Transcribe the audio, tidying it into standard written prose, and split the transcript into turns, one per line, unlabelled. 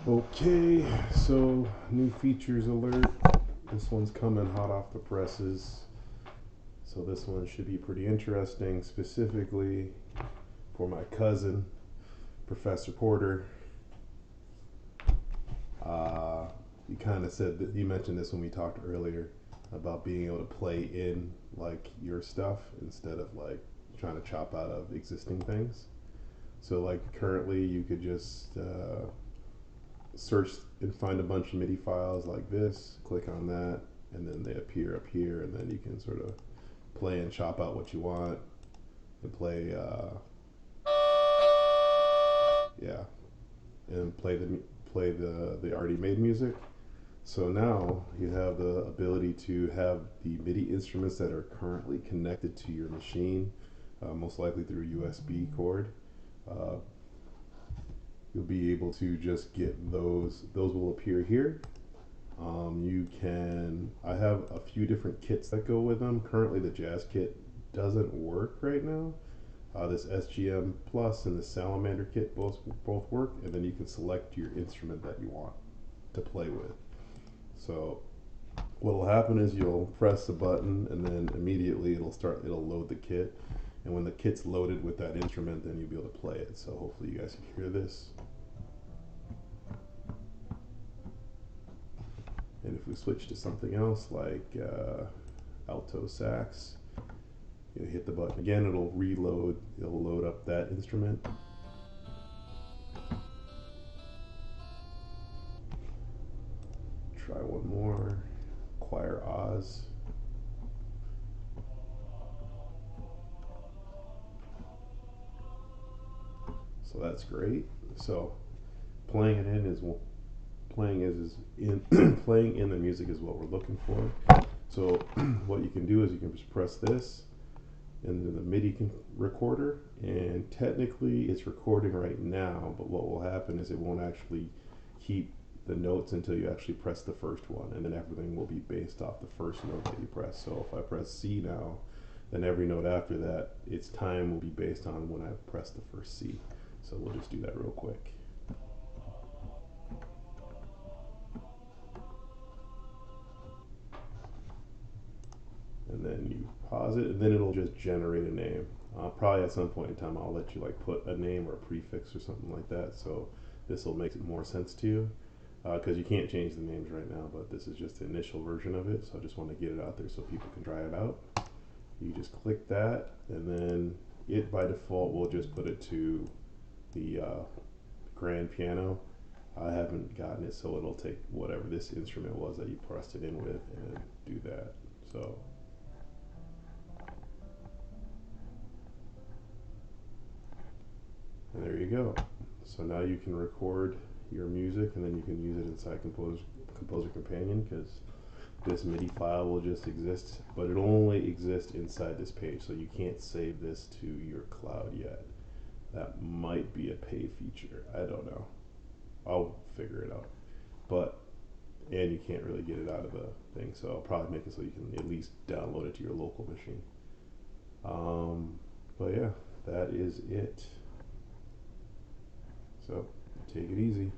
Okay, so new features alert. This one's coming hot off the presses. So this one should be pretty interesting, specifically for my cousin, Professor Porter. You kind of said that you mentioned this when we talked earlier about being able to play in like your stuff instead of like trying to chop out of existing things. So like currently you could just search and find a bunch of MIDI files like this, click on that, and then they appear up here, and then you can sort of play and chop out what you want and play, yeah, and play the already made music. So now you have the ability to have the MIDI instruments that are currently connected to your machine, most likely through a USB cord. Uh, you'll be able to just get those. Those will appear here. I have a few different kits that go with them. Currently the Jazz kit doesn't work right now. This SGM Plus and the Salamander kit both work, and then you can select your instrument that you want to play with. So what will happen is you'll press the button, and then immediately it'll load the kit, and when the kit's loaded with that instrument, then you'll be able to play it. So hopefully you guys can hear this. And if we switch to something else like alto sax, you hit the button again, it'll load up that instrument. Try one more, choir Oz. So that's great. So playing it in is playing playing in the music is what we're looking for. So what you can do is you can just press this into the MIDI recorder, and technically it's recording right now, but what will happen is it won't actually keep the notes until you actually press the first one, and then everything will be based off the first note that you press. So if I press C now, then every note after that, its time will be based on when I press the first C. So we'll just do that real quick. And then you pause it, and then it'll just generate a name. Probably at some point in time I'll let you like put a name or a prefix or something like that, so this will make more sense to you, because you can't change the names right now, but this is just the initial version of it, so I just want to get it out there so people can try it out. You just click that, and then it by default will just put it to the grand piano. I haven't gotten it, so it'll take whatever this instrument was that you pressed it in with and do that. So and there you go. So now you can record your music, and then you can use it inside Composer Companion, because this MIDI file will just exist, but it'll only exist inside this page, so you can't save this to your cloud yet. That might be a pay feature. I don't know. I'll figure it out. But and you can't really get it out of the thing, so I'll probably make it so you can at least download it to your local machine. But yeah, that is it. So take it easy.